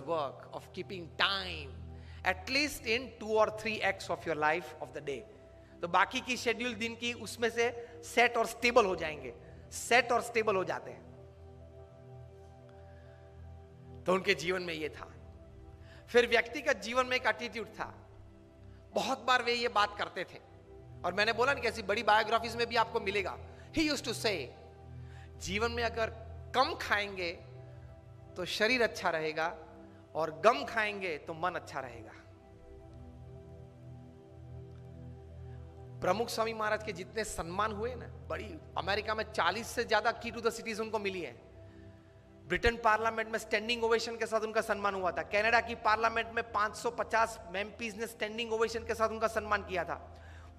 God's work of keeping time at least in 2 or 3 acts of your life of the day. तो बाकी की schedule दिन की उसमें से सेट और स्टेबल हो जाएंगे, सेट और स्टेबल हो जाते हैं. तो उनके जीवन में ये था. फिर व्यक्तिगत जीवन में एक एटीट्यूड था. बहुत बार वे ये बात करते थे और मैंने बोला ना कैसी बड़ी बायोग्राफीज में भी आपको मिलेगा. He used to say, जीवन में अगर कम खाएंगे तो शरीर अच्छा रहेगा और गम खाएंगे तो मन अच्छा रहेगा. प्रमुख स्वामी महाराज के जितने सम्मान हुए ना, बड़ी अमेरिका में 40 से ज्यादा की टू द सिटीज उनको मिली है. ब्रिटेन पार्लियामेंट में स्टैंडिंग ओवेशन के साथ उनका सम्मान हुआ था. कनाडा की पार्लियामेंट में 550 एमपीज ने स्टैंडिंग ओवेशन के साथ उनका सम्मान किया था.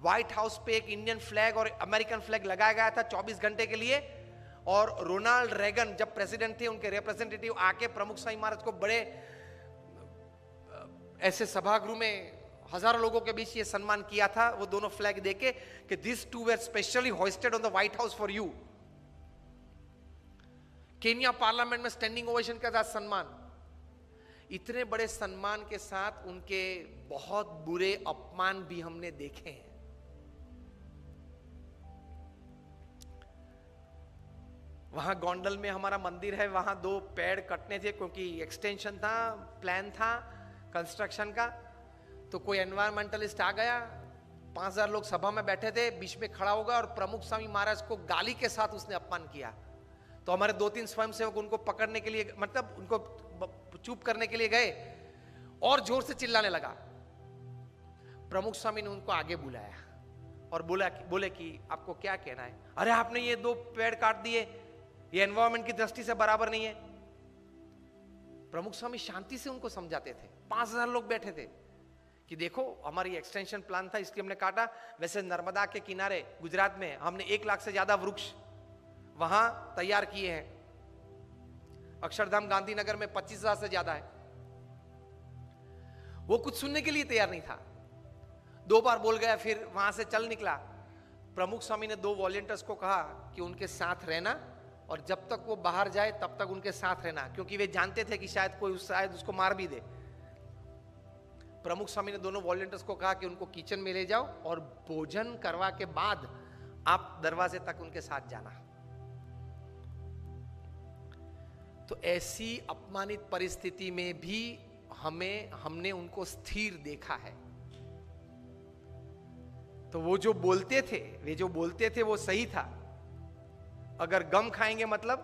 व्हाइट हाउस पे एक इंडियन फ्लैग और अमेरिकन फ्लैग लगाया गया था 24 घंटे के लिए. और रोनाल्ड रेगन जब प्रेसिडेंट थे, उनके रिप्रेजेंटेटिव आके प्रमुख स्वामी महाराज को बड़े ऐसे सभागृह में हजारों लोगों के बीच ये सम्मान किया था. वो दोनों फ्लैग देके कि this two were specially hosted on the White House for you. Kenya parliament में स्टैंडिंग ओवेशन का था सम्मान. इतने बड़े सम्मान के साथ उनके बहुत बुरे अपमान भी हमने देखे हैं. वहां गोंडल में हमारा मंदिर है, वहां 2 पेड़ कटने थे क्योंकि एक्सटेंशन था, प्लान था कंस्ट्रक्शन का. तो कोई एनवायरमेंटलिस्ट आ गया, 5000 लोग सभा में बैठे थे, बीच में खड़ा होगा और प्रमुख स्वामी महाराज को गाली के साथ उसने अपमान किया. तो हमारे 2-3 स्वयंसेवक उनको पकड़ने के लिए, मतलब उनको चुप करने के लिए गए और जोर से चिल्लाने लगा. प्रमुख स्वामी ने उनको आगे बुलाया और बोले कि आपको क्या कहना है. अरे आपने ये 2 पेड़ काट दिए, ये एनवायरमेंट की दृष्टि से बराबर नहीं है. प्रमुख स्वामी शांति से उनको समझाते थे. 5000 लोग बैठे थे कि देखो हमारी एक्सटेंशन प्लान था इसलिए हमने काटा. वैसे नर्मदा के किनारे गुजरात में हमने 1 लाख से ज्यादा वृक्ष वहां तैयार किए हैं. अक्षरधाम गांधीनगर में 25,000 से ज्यादा है. वो कुछ सुनने के लिए तैयार नहीं था. 2 बार बोल गया, फिर वहां से चल निकला. प्रमुख स्वामी ने 2 वॉलंटियर्स को कहा कि उनके साथ रहना और जब तक वो बाहर जाए तब तक उनके साथ रहना, क्योंकि वे जानते थे कि शायद उसको मार भी दे. प्रमुख स्वामी ने दोनों वॉलंटियर्स को कहा कि उनको किचन में ले जाओ और भोजन करवा के बाद आप दरवाजे तक उनके साथ जाना. तो ऐसी अपमानित परिस्थिति में भी हमने उनको स्थिर देखा है. तो वे जो बोलते थे वो सही था. अगर गम खाएंगे मतलब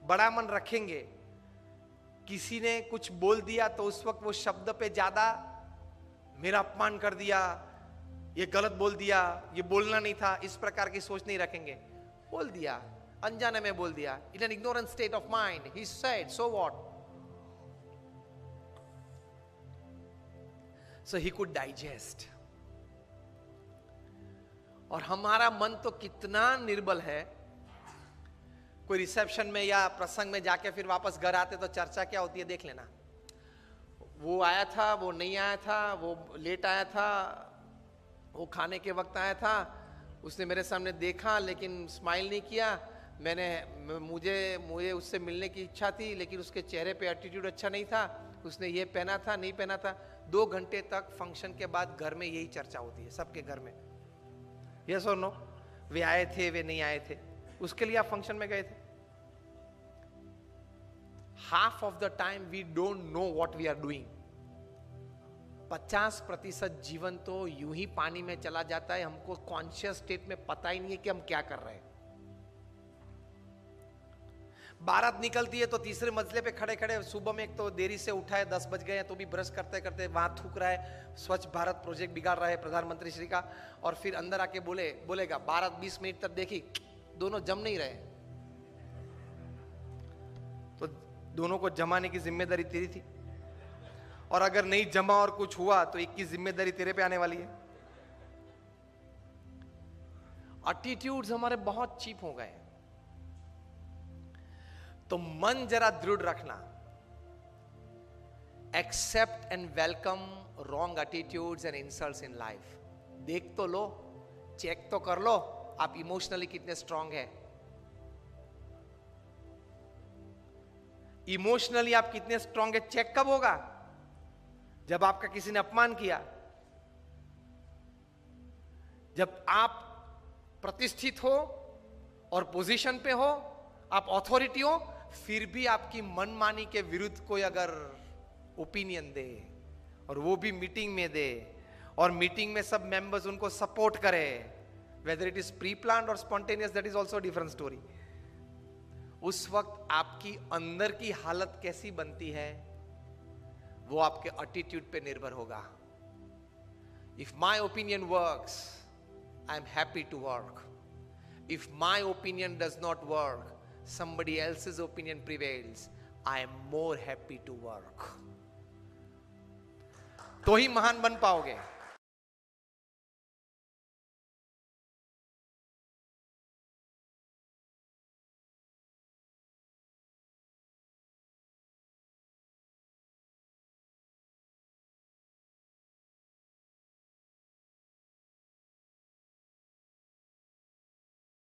बड़ा मन रखेंगे. किसी ने कुछ बोल दिया तो उस वक्त वो शब्द पे ज्यादा मेरा अपमान कर दिया, ये गलत बोल दिया, ये बोलना नहीं था, इस प्रकार की सोच नहीं रखेंगे. बोल दिया, अनजाने में बोल दिया. In an ignorant state of mind he said, so what. So he could digest. और हमारा मन तो कितना निर्बल है. कोई रिसेप्शन में या प्रसंग में जाके फिर वापस घर आते तो चर्चा क्या होती है देख लेना. वो आया था, वो नहीं आया था, वो लेट आया था, वो खाने के वक्त आया था, उसने मेरे सामने देखा लेकिन स्माइल नहीं किया. मुझे उससे मिलने की इच्छा थी लेकिन उसके चेहरे पे एटीट्यूड अच्छा नहीं था, उसने ये पहना था, नहीं पहना था. 2 घंटे तक फंक्शन के बाद घर में यही चर्चा होती है सबके घर में. यस और नो? वे आए थे, वे नहीं आए थे, उसके लिए आप फंक्शन में गए थे. Half of the time we don't know what we are doing. 50% जीवन तो यूं ही पानी में चला जाता है. हमको कॉन्शियस स्टेट में पता ही नहीं है कि हम क्या कर रहे हैं. बारात निकलती है तो तीसरे मंजिले पे खड़े खड़े, सुबह में एक तो देरी से उठा है, 10 बज गए हैं तो भी ब्रश करते करते वहां थूक रहा है, स्वच्छ भारत प्रोजेक्ट बिगाड़ रहा है प्रधानमंत्री श्री का. और फिर अंदर आके बोलेगा बारात 20 मिनट तक देखी, दोनों जम नहीं रहे. तो दोनों को जमाने की जिम्मेदारी तेरी थी, और अगर नहीं जमा और कुछ हुआ तो एक की जिम्मेदारी तेरे पे आने वाली है. एटीट्यूड्स हमारे बहुत चीप हो गए. तो मन जरा दृढ़ रखना. Accept and welcome wrong attitudes and insults in life. देख तो लो, चेक तो कर लो आप इमोशनली कितने स्ट्रांग है. इमोशनली आप कितने स्ट्रांग है चेक कब होगा? जब आपका किसी ने अपमान किया, जब आप प्रतिष्ठित हो और पोजीशन पे हो, आप अथॉरिटी हो, फिर भी आपकी मनमानी के विरुद्ध कोई अगर ओपिनियन दे और वो भी मीटिंग में दे और मीटिंग में सब मेंबर्स उनको सपोर्ट करे, whether it is pre planned और spontaneous, that is also different story. उस वक्त आपकी अंदर की हालत कैसी बनती है वो आपके एटीट्यूड पे निर्भर होगा। If my opinion works, I am happy to work. If my opinion does not work, somebody else's opinion prevails, I am more happy to work। तो ही महान बन पाओगे।